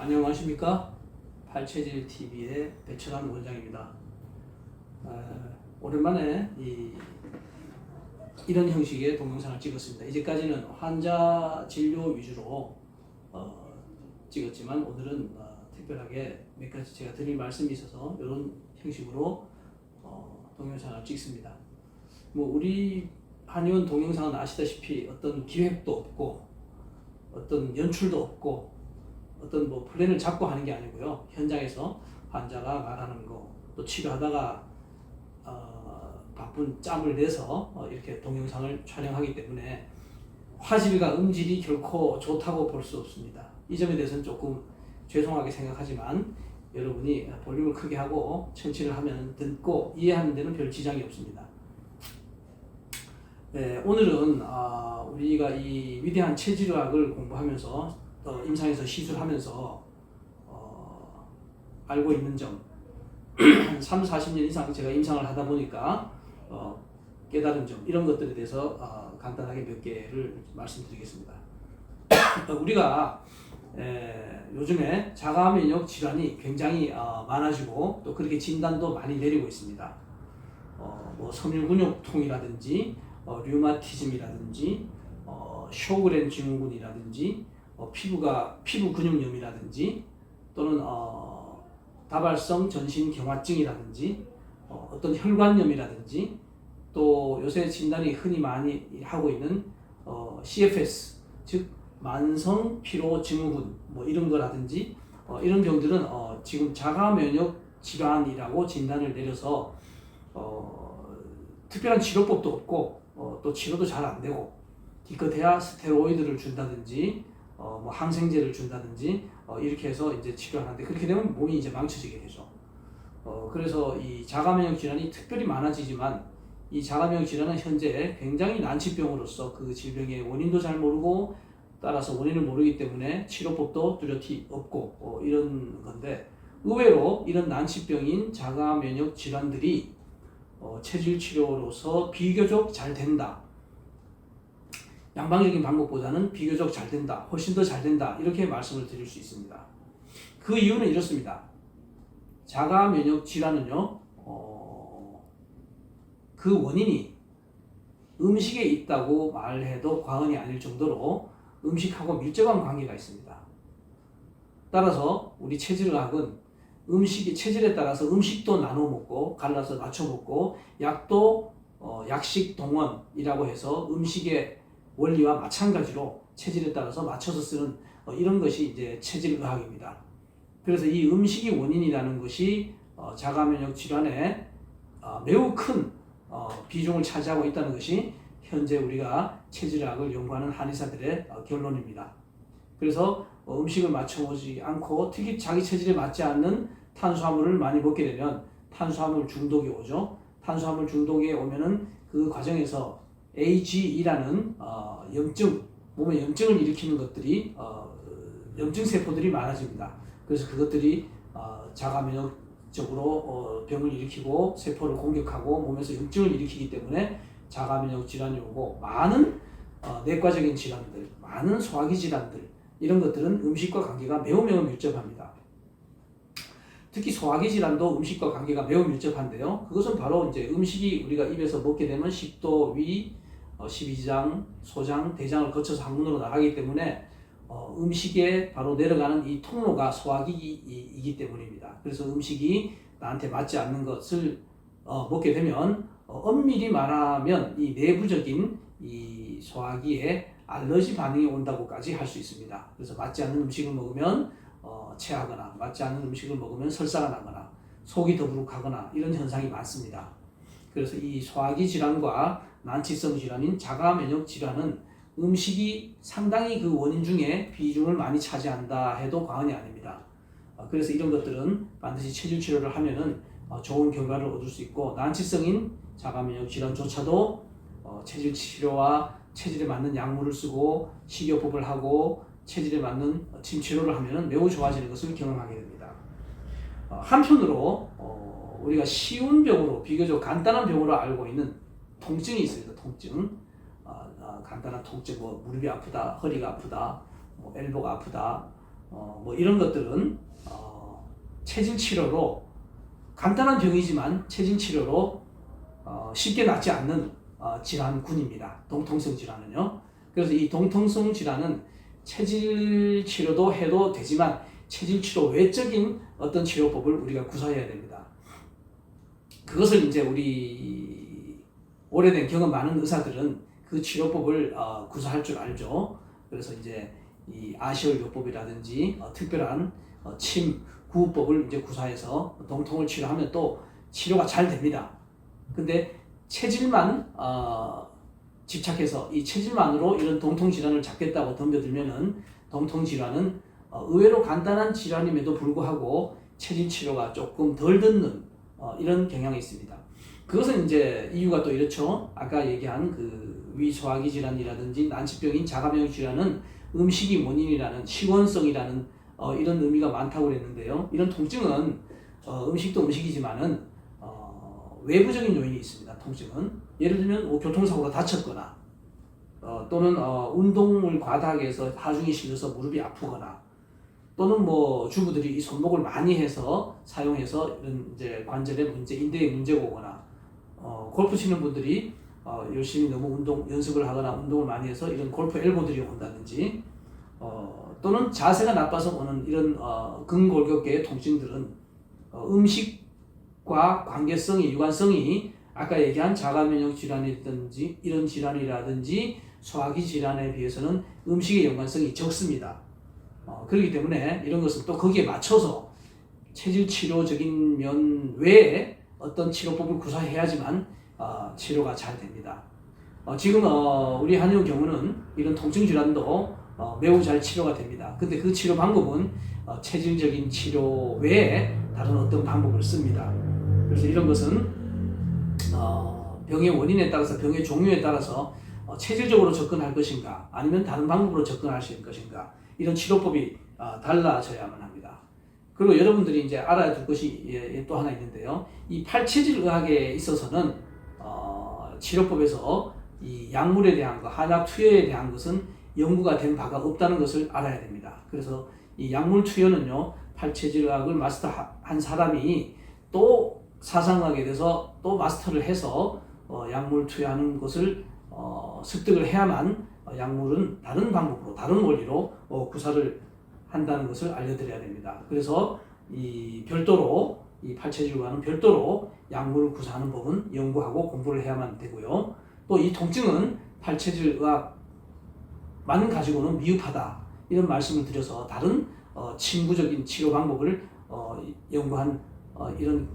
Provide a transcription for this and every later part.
안녕하십니까? 팔체질TV의 배철환 원장입니다. 오랜만에 이런 형식의 동영상을 찍었습니다. 이제까지는 환자 진료 위주로 찍었지만 오늘은 특별하게 몇 가지 제가 드릴 말씀이 있어서 이런 형식으로 동영상을 찍습니다. 우리 한의원 동영상은 아시다시피 어떤 기획도 없고 어떤 연출도 없고 어떤 플랜을 잡고 하는 게 아니고요. 현장에서 환자가 말하는 거, 또 치료하다가 바쁜 짬을 내서 이렇게 동영상을 촬영하기 때문에 화질과 음질이 결코 좋다고 볼 수 없습니다. 이 점에 대해서는 조금 죄송하게 생각하지만 여러분이 볼륨을 크게 하고 청취를 하면 듣고 이해하는 데는 별 지장이 없습니다. 오늘은 우리가 이 위대한 체질의학을 공부하면서 임상에서 시술하면서 알고 있는 점, 한 30-40년 이상 제가 임상을 하다 보니까 깨달은 점, 이런 것들에 대해서 간단하게 몇 개를 말씀드리겠습니다. 우리가 요즘에 자가면역 질환이 굉장히 많아지고 또 그렇게 진단도 많이 내리고 있습니다. 섬유근육통이라든지 류마티즘이라든지 쇼그렌 증후군이라든지 피부 근육염이라든지 또는 다발성 전신경화증이라든지 어떤 혈관염이라든지 또 요새 진단이 흔히 많이 하고 있는 CFS 즉 만성 피로 증후군 이런 거라든지 이런 병들은 지금 자가면역 질환이라고 진단을 내려서 특별한 치료법도 없고 또 치료도 잘 안 되고 기껏해야 스테로이드를 준다든지 항생제를 준다든지 이렇게 해서 이제 치료하는데 그렇게 되면 몸이 이제 망쳐지게 되죠. 그래서 이 자가면역 질환이 특별히 많아지지만 이 자가면역 질환은 현재 굉장히 난치병으로서 그 질병의 원인도 잘 모르고 따라서 원인을 모르기 때문에 치료법도 뚜렷이 없고 이런 건데 의외로 이런 난치병인 자가면역 질환들이 체질 치료로서 비교적 잘 된다. 양방적인 방법보다는 비교적 잘 된다, 훨씬 더 잘 된다, 이렇게 말씀을 드릴 수 있습니다. 그 이유는 이렇습니다. 자가면역 질환은요, 그 원인이 음식에 있다고 말해도 과언이 아닐 정도로 음식하고 밀접한 관계가 있습니다. 따라서 우리 체질의학은 체질에 따라서 음식도 나눠 먹고 갈라서 맞춰 먹고 약도 약식 동원이라고 해서 음식의 원리와 마찬가지로 체질에 따라서 맞춰서 쓰는 이런 것이 이제 체질의학입니다. 그래서 이 음식이 원인이라는 것이 자가면역 질환에 매우 큰 비중을 차지하고 있다는 것이 현재 우리가 체질의학을 연구하는 한의사들의 결론입니다. 그래서 음식을 맞춰 보지 않고 특히 자기 체질에 맞지 않는 탄수화물을 많이 먹게 되면 탄수화물 중독이 오죠. 탄수화물 중독이 오면은 그 과정에서 AGE라는 몸에 염증을 일으키는 것들이 염증 세포들이 많아집니다. 그래서 그것들이 자가면역적으로 병을 일으키고 세포를 공격하고 몸에서 염증을 일으키기 때문에 자가면역 질환이 오고 많은 내과적인 질환들, 많은 소화기 질환들 이런 것들은 음식과 관계가 매우 밀접합니다. 특히 소화기 질환도 음식과 관계가 매우 밀접한데요. 그것은 바로 이제 음식이 우리가 입에서 먹게 되면 식도, 위, 십이장, 소장, 대장을 거쳐서 항문으로 나가기 때문에 음식에 바로 내려가는 이 통로가 소화기이기 때문입니다. 그래서 음식이 나한테 맞지 않는 것을 먹게 되면 엄밀히 말하면 이 내부적인 이 소화기에 알러지 반응이 온다고까지 할 수 있습니다. 그래서 맞지 않는 음식을 먹으면 체하거나 맞지 않는 음식을 먹으면 설사가 나거나 속이 더부룩하거나 이런 현상이 많습니다. 그래서 이 소화기 질환과 난치성 질환인 자가면역 질환은 음식이 상당히 그 원인 중에 비중을 많이 차지한다 해도 과언이 아닙니다. 그래서 이런 것들은 반드시 체질 치료를 하면은 좋은 결과를 얻을 수 있고 난치성인 자가면역 질환조차도 체질 치료와 체질에 맞는 약물을 쓰고 식이요법을 하고 체질에 맞는 침 치료를 하면 매우 좋아지는 것을 경험하게 됩니다. 한편으로 우리가 쉬운 병으로 비교적 간단한 병으로 알고 있는 통증이 있습니다. 통증, 간단한 통증, 무릎이 아프다, 허리가 아프다, 엘보가 아프다, 뭐 이런 것들은 체질 치료로 간단한 병이지만 체질 치료로 쉽게 낫지 않는 질환군입니다. 동통성 질환은요. 그래서 이 동통성 질환은 체질 치료도 해도 되지만 체질 치료 외적인 어떤 치료법을 우리가 구사해야 됩니다. 그것을 이제 우리 오래된 경험 많은 의사들은 그 치료법을 구사할 줄 알죠. 그래서 이제 이 아시올 요법이라든지 특별한 침 구호법을 이제 구사해서 동통을 치료하면 또 치료가 잘 됩니다. 근데 체질만 집착해서 이 체질만으로 이런 동통 질환을 잡겠다고 덤벼들면은 동통 질환은 의외로 간단한 질환임에도 불구하고 체질 치료가 조금 덜 듣는 이런 경향이 있습니다. 그것은 이제 이유가 또 이렇죠. 아까 얘기한 그 위소화기 질환이라든지 난치병인 자가면역 질환은 음식이 원인이라는 식원성이라는 이런 의미가 많다고 그랬는데요. 이런 통증은 음식도 음식이지만은 외부적인 요인이 있습니다. 통증은 예를 들면 교통사고로 다쳤거나 또는 운동을 과다하게 해서 하중이 실려서 무릎이 아프거나 또는 뭐 주부들이 이 손목을 많이 해서 사용해서 이런 이제 관절의 문제, 인대에 문제가 오거나 골프 치는 분들이 열심히 너무 연습을 하거나 운동을 많이 해서 이런 골프 엘보들이 온다든지 또는 자세가 나빠서 오는 이런 근골격계의 통증들은 음식과 관계성이 유관성이 아까 얘기한 자가면역 질환이라든지 이런 질환이라든지 소화기 질환에 비해서는 음식의 연관성이 적습니다. 그렇기 때문에 이런 것은 또 거기에 맞춰서 체질 치료적인 면 외에 어떤 치료법을 구사해야지만 치료가 잘 됩니다. 지금 우리 한의원 경우는 이런 통증 질환도 매우 잘 치료가 됩니다. 근데 그 치료 방법은 체질적인 치료 외에 다른 어떤 방법을 씁니다. 그래서 이런 것은 병의 원인에 따라서 병의 종류에 따라서 체질적으로 접근할 것인가 아니면 다른 방법으로 접근할 것인가 이런 치료법이 달라져야만 합니다. 그리고 여러분들이 이제 알아야 될 것이 또 하나 있는데요. 이 팔체질 의학에 있어서는 치료법에서 이 약물에 대한 것, 한약 투여에 대한 것은 연구가 된 바가 없다는 것을 알아야 됩니다. 그래서 이 약물 투여는요, 팔체질 의학을 마스터한 사람이 또 사상학에 대해서 또 마스터를 해서 약물 투여하는 것을 습득을 해야만 약물은 다른 방법으로, 다른 원리로 구사를 한다는 것을 알려드려야 됩니다. 그래서 이 별도로 이 팔체질과는 별도로 약물을 구사하는 법은 연구하고 공부를 해야만 되고요. 또 이 통증은 팔체질 의학만 가지고는 미흡하다 이런 말씀을 드려서 다른 침구적인 치료 방법을 연구한 이런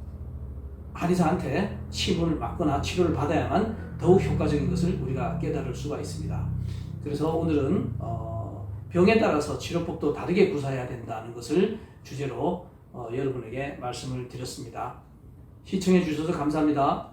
한의사한테 침을 맞거나 치료를 받아야만 더욱 효과적인 것을 우리가 깨달을 수가 있습니다. 그래서 오늘은 병에 따라서 치료법도 다르게 구사해야 된다는 것을 주제로 여러분에게 말씀을 드렸습니다. 시청해 주셔서 감사합니다.